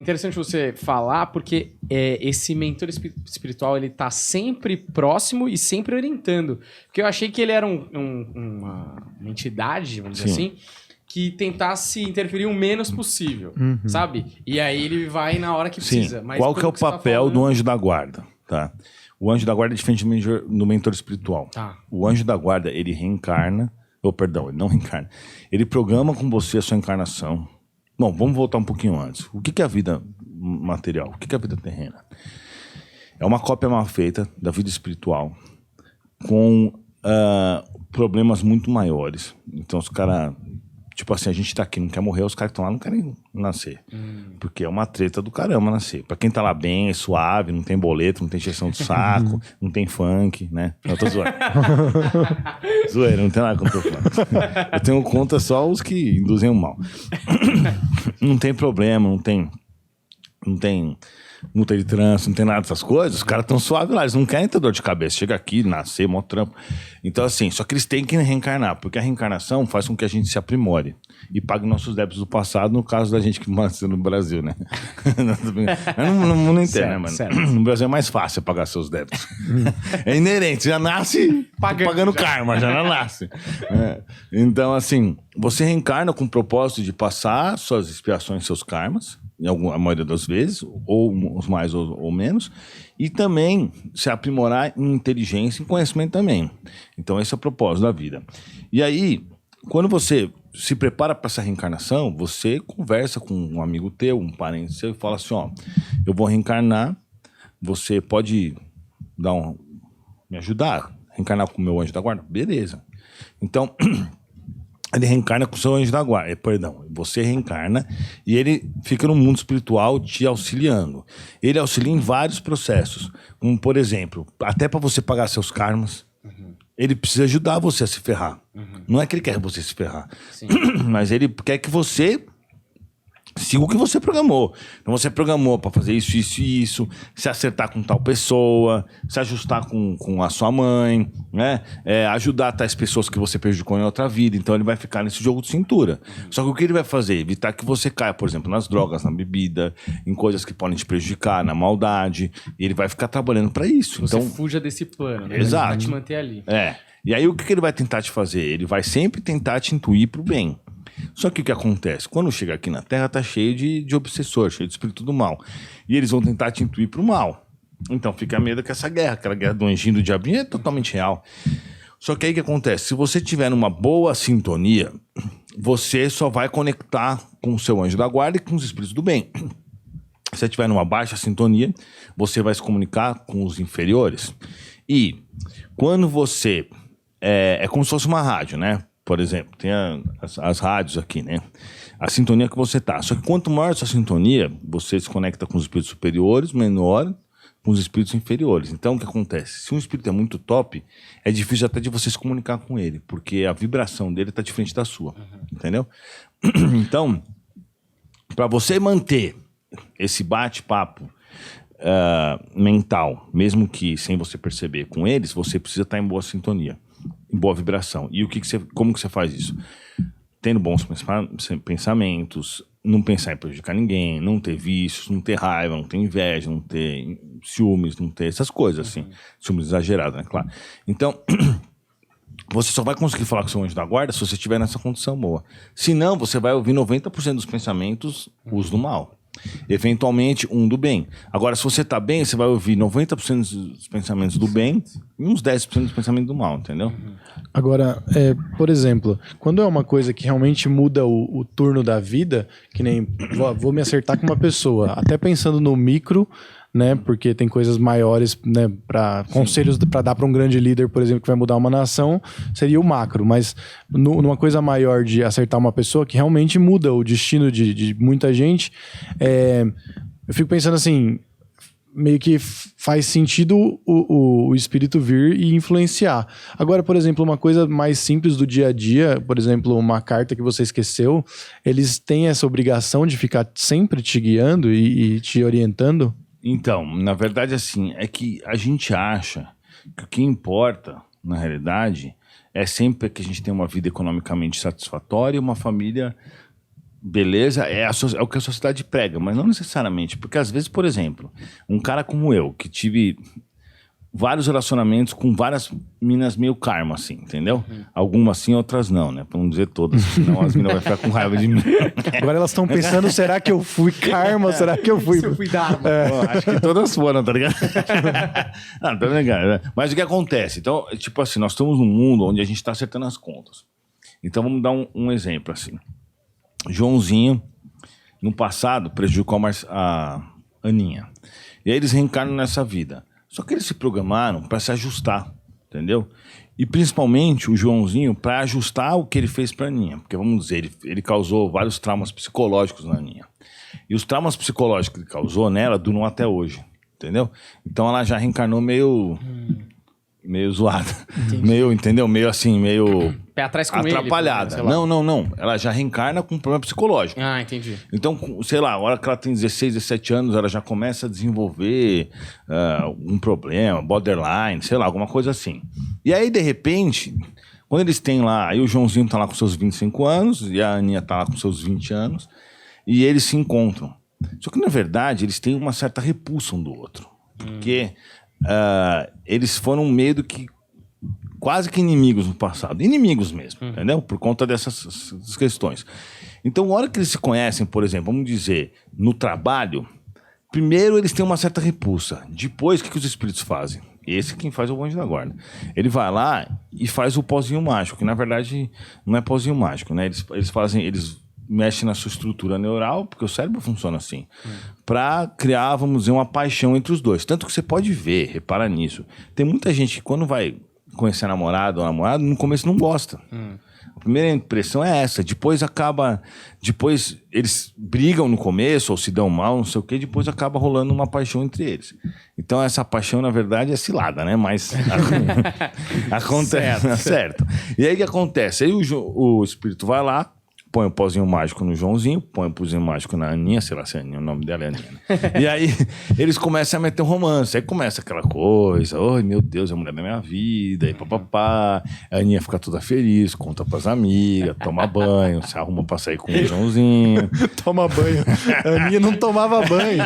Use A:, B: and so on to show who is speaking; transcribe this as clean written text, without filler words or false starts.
A: Interessante você falar, porque esse mentor espiritual, ele tá sempre próximo e sempre orientando. Porque eu achei que ele era uma entidade, vamos dizer assim, que tentasse interferir o menos possível, sabe? E aí ele vai na hora que precisa. Mas
B: qual que é o papel do anjo da guarda? Tá? O anjo da guarda é diferente do mentor espiritual.
A: Tá.
B: O anjo da guarda, ele reencarna, ele não reencarna. Ele programa com você a sua encarnação. Bom, vamos voltar um pouquinho antes. O que é a vida material? O que é a vida terrena? É uma cópia mal feita da vida espiritual com problemas muito maiores. Então, os caras... Tipo assim, a gente tá aqui, não quer morrer, os caras que estão lá não querem nascer. Porque é uma treta do caramba nascer. Pra quem tá lá bem, é suave, não tem boleto, não tem injeção de saco, não tem funk, né? Não, eu tô zoando. Zoeira, não tem nada contra o funk. Eu tenho conta só os que induzem o mal. Não tem problema, não tem multa de trânsito, não tem nada dessas coisas, os caras estão suaves lá, eles não querem ter dor de cabeça, chega aqui, nascer, mó trampo. Então assim, só que eles têm que reencarnar, porque a reencarnação faz com que a gente se aprimore e pague nossos débitos do passado, no caso da gente que nasceu no Brasil, né? Não entendo, né, mano? Certo. No Brasil é mais fácil pagar seus débitos. É inerente, já nasce pagando karma, já não nasce. Então assim, você reencarna com o propósito de passar suas expiações, seus karmas, a maioria das vezes, ou os mais ou menos, e também se aprimorar em inteligência e conhecimento também. Então esse é o propósito da vida. E aí, quando você se prepara para essa reencarnação, você conversa com um amigo teu, um parente seu, e fala assim, ó, eu vou reencarnar, você pode me ajudar, reencarnar com o meu anjo da guarda? Beleza. Então... Ele reencarna com o seu anjo da guarda. Você reencarna e ele fica no mundo espiritual te auxiliando. Ele auxilia em vários processos. Como, por exemplo, até para você pagar seus karmas, ele precisa ajudar você a se ferrar. Não é que ele quer você se ferrar, mas ele quer que você siga o que você programou. Então você programou para fazer isso, isso e isso, se acertar com tal pessoa, se ajustar com a sua mãe, né? Ajudar tais pessoas que você prejudicou em outra vida. Então ele vai ficar nesse jogo de cintura. Só que o que ele vai fazer? Evitar que você caia, por exemplo, nas drogas, na bebida, em coisas que podem te prejudicar, na maldade. E ele vai ficar trabalhando para isso.
A: Você
B: então
A: fuja desse plano, né?
B: Exato.
A: Ele vai te manter ali.
B: E aí o que ele vai tentar te fazer? Ele vai sempre tentar te intuir pro bem. Só que o que acontece? Quando chega aqui na Terra, tá cheio de obsessor, cheio de espírito do mal. E eles vão tentar te intuir pro mal. Então fica medo que essa guerra, aquela guerra do anjinho do diabinho é totalmente real. Só que aí o que acontece? Se você tiver numa boa sintonia, você só vai conectar com o seu anjo da guarda e com os espíritos do bem. Se você tiver numa baixa sintonia, você vai se comunicar com os inferiores. E quando você... É como se fosse uma rádio, né? Por exemplo, tem as rádios aqui, né? A sintonia que você tá. Só que quanto maior a sua sintonia, você se conecta com os espíritos superiores, menor com os espíritos inferiores. Então, o que acontece? Se um espírito é muito top, é difícil até de você se comunicar com ele, porque a vibração dele tá diferente da sua, entendeu? Então, para você manter esse bate-papo mental, mesmo que sem você perceber com eles, você precisa estar em boa sintonia, em boa vibração. E como que você faz isso? Tendo bons pensamentos, não pensar em prejudicar ninguém, não ter vícios, não ter raiva, não ter inveja, não ter ciúmes, não ter essas coisas assim. Ciúmes exagerados, né? Claro. Então, você só vai conseguir falar com o seu anjo da guarda se você estiver nessa condição boa. Se não, você vai ouvir 90% dos pensamentos, os do mal. Eventualmente, um do bem. Agora, se você tá bem, você vai ouvir 90% dos pensamentos do bem e uns 10% dos pensamentos do mal, entendeu?
C: Agora, por exemplo, quando é uma coisa que realmente muda o turno da vida, que nem vou me acertar com uma pessoa, até pensando no micro, né? Porque tem coisas maiores, né? Para conselhos para dar para um grande líder, por exemplo, que vai mudar uma nação, seria o macro. Mas numa coisa maior de acertar uma pessoa que realmente muda o destino de muita gente, eu fico pensando assim, meio que faz sentido o espírito vir e influenciar. Agora, por exemplo, uma coisa mais simples do dia a dia, por exemplo, uma carta que você esqueceu, eles têm essa obrigação de ficar sempre te guiando e te orientando?
B: Então, na verdade, assim, é que a gente acha que o que importa, na realidade, é sempre que a gente tenha uma vida economicamente satisfatória e uma família beleza, é o que a sociedade prega, mas não necessariamente. Porque às vezes, por exemplo, um cara como eu, que tive vários relacionamentos com várias minas meio karma, assim, entendeu? Algumas sim, outras não, né? Pra não dizer todas, senão as minas vão ficar com raiva de mim.
C: Agora elas estão pensando, será que eu fui karma? Será que eu fui...
A: Se eu fui Dharma.
B: Pô, acho que todas foram, tá ligado? Não, tá ligado, né? Mas o que acontece? Então, tipo assim, nós estamos num mundo onde a gente tá acertando as contas. Então vamos dar um exemplo, assim. Joãozinho, no passado, prejudicou a Aninha. E aí eles reencarnam nessa vida. Só que eles se programaram para se ajustar, entendeu? E principalmente o Joãozinho para ajustar o que ele fez para a Aninha. Porque, vamos dizer, ele causou vários traumas psicológicos na Aninha. E os traumas psicológicos que ele causou nela duram até hoje, entendeu? Então ela já reencarnou meio zoada. Meio, entendeu? Meio assim, meio...
A: Pé atrás com
B: atrapalhada.
A: Ele,
B: Não. Ela já reencarna com um problema psicológico.
A: Ah, entendi.
B: Então, sei lá, a hora que ela tem 16, 17 anos, ela já começa a desenvolver um problema, borderline, sei lá, alguma coisa assim. E aí, de repente, quando eles têm lá... Aí o Joãozinho tá lá com seus 25 anos e a Aninha tá lá com seus 20 anos. E eles se encontram. Só que, na verdade, eles têm uma certa repulsa um do outro. Porque eles foram meio do que quase que inimigos no passado. Inimigos mesmo, entendeu? Por conta dessas questões. Então, na hora que eles se conhecem, por exemplo, vamos dizer, no trabalho, primeiro eles têm uma certa repulsa. Depois, o que os espíritos fazem? Esse é quem faz o anjo da guarda. Ele vai lá e faz o pozinho mágico, que na verdade não é pozinho mágico, né? Eles mexem na sua estrutura neural, porque o cérebro funciona assim, para criar, vamos dizer, uma paixão entre os dois. Tanto que você pode ver, repara nisso. Tem muita gente que quando vai conhecer a namorada ou namorado, no começo não gosta. A primeira impressão é essa. Depois eles brigam no começo, ou se dão mal, não sei o quê, depois acaba rolando uma paixão entre eles. Então essa paixão, na verdade, é cilada, né? Mas acontece. Certo. E aí o que acontece? Aí o espírito vai lá, põe o pozinho mágico no Joãozinho, põe o pozinho mágico na Aninha, sei lá se é Aninha, o nome dela é Aninha, né? E aí eles começam a meter um romance, aí começa aquela coisa, ai meu Deus, é a mulher da minha vida, aí papapá, a Aninha fica toda feliz, conta pras amigas, toma banho, se arruma pra sair com o Joãozinho.
C: Toma banho. A Aninha não tomava banho.